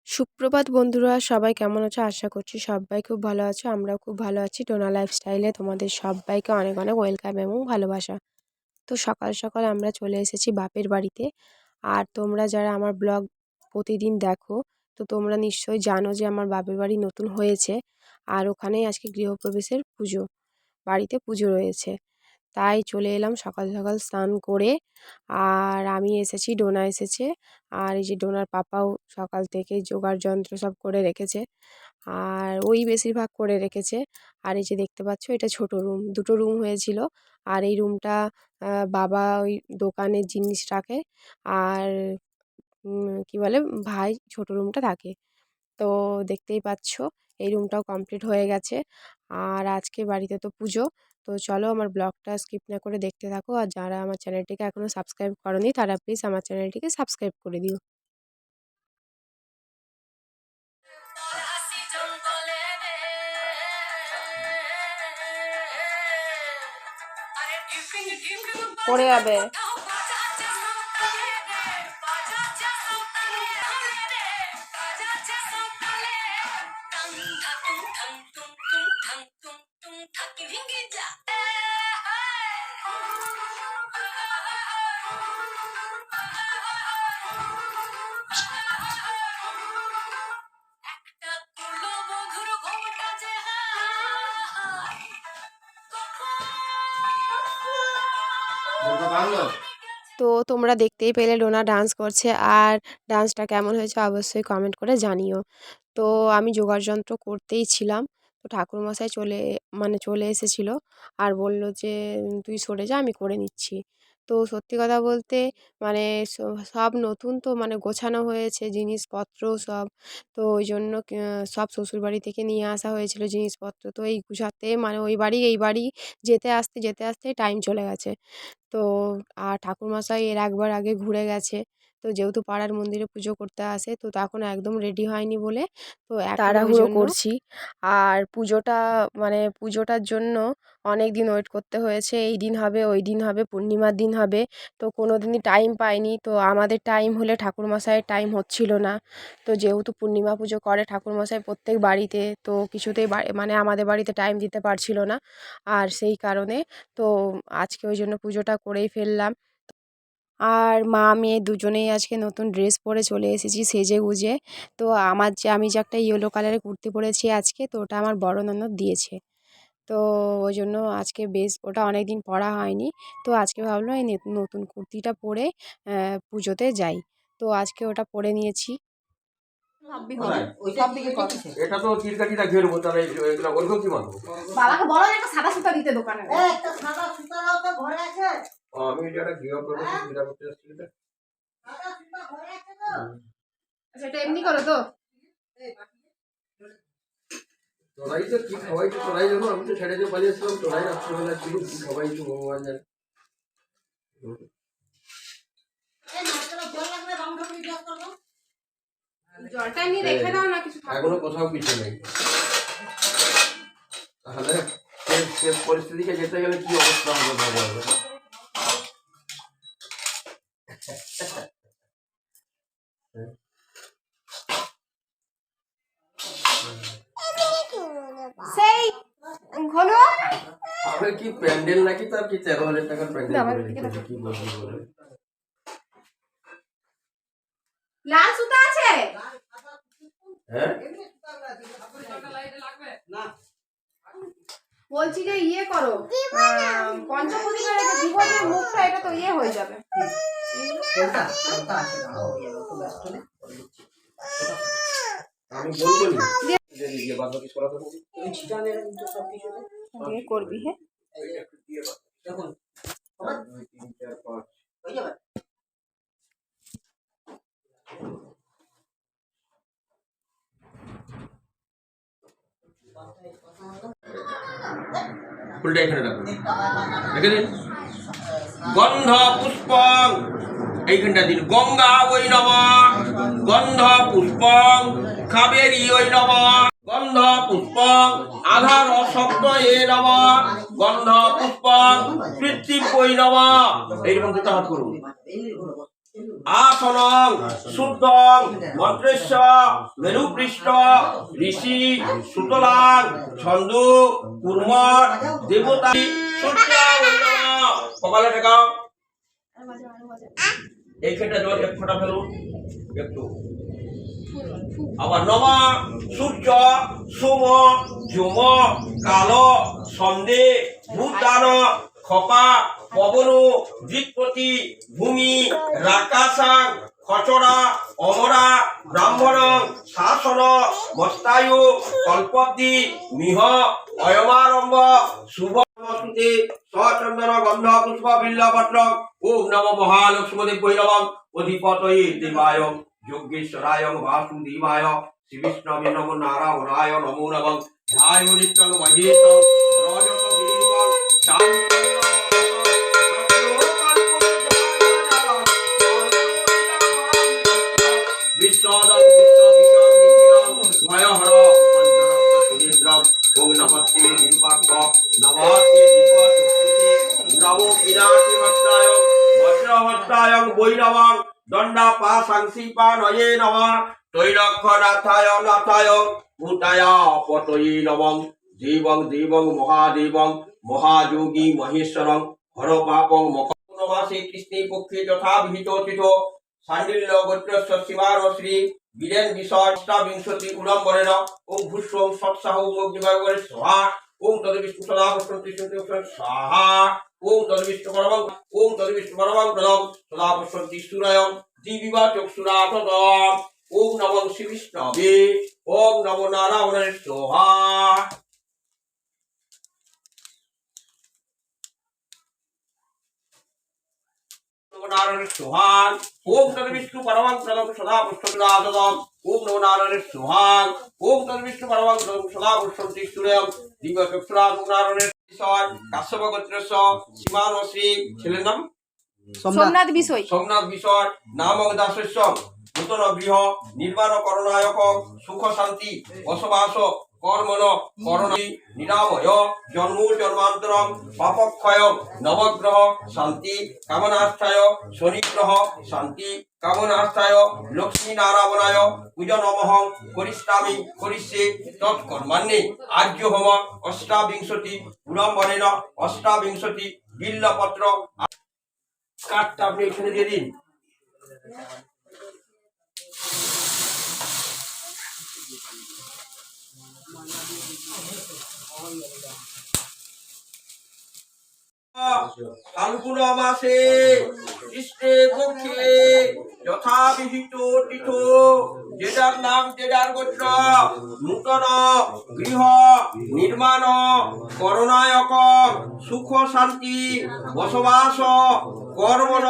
সুপ্রভাত বন্ধুরা, সবাই কেমন আছো? আশা করছি সবাই খুব ভালো আছো। আমরাও খুব ভালো আছি। টোনা লাইফস্টাইলে তোমাদের সবাইকে অনেক অনেক ওয়েলকাম এবং ভালোবাসা। তো সকাল সকাল আমরা চলে এসেছি বাপের বাড়িতে। আর তোমরা যারা আমার ব্লগ প্রতিদিন দেখো, তো তোমরা নিশ্চয়ই জানো যে আমার বাপের বাড়ি নতুন হয়েছে। আর ওখানেই আজকে গৃহপ্রবেশের পুজো, বাড়িতে পুজো রয়েছে। তাই চলে এলাম সকাল সকাল স্নান করে। আর আমি এসেছি, ডোনা এসেছে। আর এই যে ডোনার পাপাও সকাল থেকেই জোগাড় যন্ত্র সব করে রেখেছে। আর ওই বেশিরভাগ করে রেখেছে। আর এই যে দেখতে পাচ্ছ, এটা ছোট রুম, দুটো রুম হয়েছিল। আর এই রুমটা বাবা ওই দোকানের জিনিস রাখে। আর কি বলে, ভাই ছোট রুমটা থাকে। তো দেখতেই পাচ্ছ এই রুমটাও কমপ্লিট হয়ে গেছে। আর আজকে বাড়িতে তো পুজো। তো চলো আমার ব্লগটা স্কিপ না করে দেখতে থাকো। আর যারা আমার চ্যানেলটিকে এখনও সাবস্ক্রাইব করনি তারা প্লিজ আমার চ্যানেলটিকে সাবস্ক্রাইব করে দিও। পড়ে যাবে। তো তোমরা দেখতেই পেলে ডোনা ডান্স করছে। আর ডান্সটা কেমন হয়েছে অবশ্যই কমেন্ট করে জানিও। তো আমি জোগাড় যন্ত্র করতেই ছিলাম। তো ঠাকুরমশাই চলে এসেছিলো। আর বলল যে তুই সরে যা, আমি করে নিচ্ছি। তো সত্যি কথা বলতে মানে সব নতুন তো, মানে গোছানো হয়েছে জিনিসপত্র সব। তো ওই জন্য সব শ্বশুরবাড়ি থেকে নিয়ে আসা হয়েছিল জিনিসপত্র। তো এই গুছাতে মানে ওই বাড়ি এই বাড়ি যেতে আসতে টাইম চলে গেছে। তো আর ঠাকুরমশাই এর একবার আগে ঘুরে গেছে। তো যেহেতু পাড়ার মন্দিরে পুজো করতে আসে, তো তখন একদম রেডি হয়নি বলে তো তাড়াহুড়ো করছি। আর পুজোটার জন্য অনেক দিন ওয়েট করতে হয়েছে। এই দিন হবে, ওই দিন হবে, পূর্ণিমার দিন হবে। তো কোনো দিনই টাইম পাইনি। তো আমাদের টাইম হলে ঠাকুরমশাইয়ের টাইম হচ্ছিল না। তো যেহেতু পূর্ণিমা পুজো করে ঠাকুরমশাই প্রত্যেক বাড়িতে, তো কিছুতেই মানে আমাদের বাড়িতে টাইম দিতে পারছিল না। আর সেই কারণে তো আজকে ওই জন্য পুজোটা করেই ফেললাম। আর মা মেয়ে দুজনেই আজকে নতুন ড্রেস পরে চলে এসেছি সেজে গুজে। তো আমি যে একটা ইয়েলো কালারের কুর্তি পরেছি আজকে, তো ওটা আমার বড় ননদ দিয়েছে। তো ওই জন্য আজকে বেশ, ওটা অনেক দিন পরা হয়নি। তো আজকে ভাবলাম এই নতুন কুর্তিটা পরে পুজোতে যাই। তো আজকে ওটা পরে নিয়েছি। এটা তো চিরকাটিটা ঘেরবো, তাহলে এগুলো ওরকম কি মানবো? বাবাকে বলো একটা সাদা সুতা দিতে দোকানে। একটা সাদা সুতাও তো ঘরে আছে। আমি যেটা গৃহ প্রবেশ সুবিধা করতে যাচ্ছি, সাদা সুতা ঘরে আছে তো। আচ্ছা, এটা এমনি করো তো। তোরাই তো কি সবাই তো তোরাই জানো, আমি তো ছেড়ে দিয়ে পালিয়েছিলাম। তোরাই রাত্রিবেলা ছিল, সবাই তো ভগবান জানে। এই নারকেল জল লাগবে, রং ঢুকিয়ে জল করব। জলটা এমনি রেখে দাও না, কিছু এখনো কোথাও কিছু নেই। তাহলে সে পরিস্থিতিকে যেতে গেলে কি অবস্থা হবে ভাবো। সেই হলো আরে কি প্যান্ডেল নাকি, তার কি 13,000 টাকার প্যান্ডেল করে দিচ্ছে, কি বলবি বলে। লাল সুতা আছে? হ্যাঁ না, বলছি যে ইয়ে করো, পঞ্চপ্রদীপের জীবনের মুখটা, এটা তো ইয়ে হয়ে যাবে। কোনটা কোনটা আছে না, ও তো ব্যস্ত নেই। আমি বলবো না যে দিয়ে বাদ বাকি করা থাকবে। এই ছিটানের তো সব কিছুতে দিয়ে করবি। হ্যাঁ, দেখুন 1 2 3 4 5 হয়ে যাবে। ফুলটা এখানে রাখুন, রেখে দিন। গন্ধ পুষ্পং, এইখানটা দিন। গঙ্গা ওই নমঃ, গন্ধ পুষ্পং কাবেরী ওই নমঃ, গন্ধ পুষ্পং আধার শব্দ এ নমঃ, গন্ধ পুষ্পং পৃথিবী ওই নমঃ। এইরকম দুটো হাত করুন। আসনং শুদ্ধং মন্ত্রেশ্ব মেরুপৃষ্ঠ ঋষি সুতলাং ছন্দু কুর্মর দেবতা সূর্যায় নমঃ। কপালে ঠেকাও, এইখানটা জল এক ফোঁটা ফেলুন একটু। আবার নমা সূর্য সোম যম কাল সন্ধে ভূতান খপা পবন বৃৎপতি ভূমি রাকাশাং খচরা অমরা ব্রাহ্মণ শাসন মস্তায়ু কল্পব্দি মিহ অয়মারম্ভ শুভ বসুতে সচন্দন গন্ধ পুষ্প বিল্লপত্র। ওম নম মহালক্ষ্মী ভৈরবং অধিপতয়ে দেবায় যোগেশ্বরায় বাসুদেবায় শ্রী বিষ্ণবে নমো নারায়ণায় নমো নমঃ। ধ্যায় নিত্যং মহেশং রজত গিরিবং বিশ্বদং বিশ্ববীজং নিখিলং ভয়হর পঞ্চরত্ন সুরেন্দ্রম। ওম নমস্তে নিরুপাক্ষ নমস্তে দিব্যচক্ষুষে নমো বিনাশি ভদ্রায় বজ্রহস্তায় বৈরবং দণ্ডা পাশাংসি পানয়ে নমঃ। তৈলক্ষনাথায় নাথায় ভূতায় পতয়ে নমঃ। দেবং দেবং মহাদেবং মহাযোগী মহেশ্বরং হর পাপং মকরমাসে কৃষ্ণে পক্ষে যথাবিহিত তিথ সান্ডিল্য গোত্রস্য শিবার শ্রী বীরেন বিষয় অষ্টাবিংশতি উলম্বরেণ। ওম ভূস্বং সৎসাহ অগ্নিবায়ুরে স্বাহা। ওম তদ্বিষ্ণু সদা পশ্যন্তি স্বাহা। ওম তদ্বিষ্ণু পরমং ওম তদ্বিষ্ণু পরমং প্রদম সদা পশ্যন্তি সূরয়ং দিবিবা চক্ষুরাতদম। ওম নমঃ শ্রী বিষ্ণবে। ওম নমো নারায়ণায় স্বাহা। নারায়ণের সোহাগ। ওম তদ্বিষ্ণু পরমং প্রদম সদা পশ্যন্তি ওম নমো নারায়ণের সোহাগ। ওম তদ্বিষ্ণু পরমং প্রদম সদা পশ্যন্তি সূরয়ং দিব্য চক্ষুরাতদম। নারায়ণের ঈশ্বর কাশ্যপ গোত্রস্য সীমান শ্রী ছেলের নাম সোমনাথ বিষয় সোমনাথ বিষয় নামং দাসস্য নূতন গৃহ নির্মাণ করণায়ক সুখ শান্তি বসবাস কর্মণ করণী নিরাময় জন্ম জন্মান্তরম পাপক্ষয় নবগ্রহ শান্তি কামনাষ্ঠায় শনিগ্রহ শান্তি কামনাষ্ঠায় লক্ষ্মী নারায়ণায় পূজ নমঃ করিষ্যামি করিষ্যে তৎকর্মান্যে আর্য হোম অষ্টাবিংশতি উলম্বনেন অষ্টাবিংশতি বিল্লপত্র। কাঠটা আপনি এখানে দিয়ে দিন। ফাল্গুন মাসে কৃষ্ণে পক্ষে যথাবিহিত তিথ যেটার নাম যেটার গোত্র নূতন গৃহ নির্মাণ করণায়ক সুখ শান্তি বসবাস কর্মণ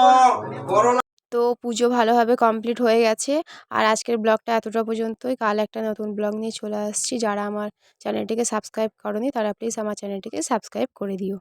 করণা। তো পুজো ভালোভাবে কমপ্লিট হয়ে গেছে। আর আজকের ব্লগটা এতটা পর্যন্তই। কাল একটা নতুন ব্লগ নিয়ে চলে আসছি। যারা আমার চ্যানেলটিকে সাবস্ক্রাইব করনি তারা প্লিজ আমার চ্যানেলটিকে সাবস্ক্রাইব করে দিও।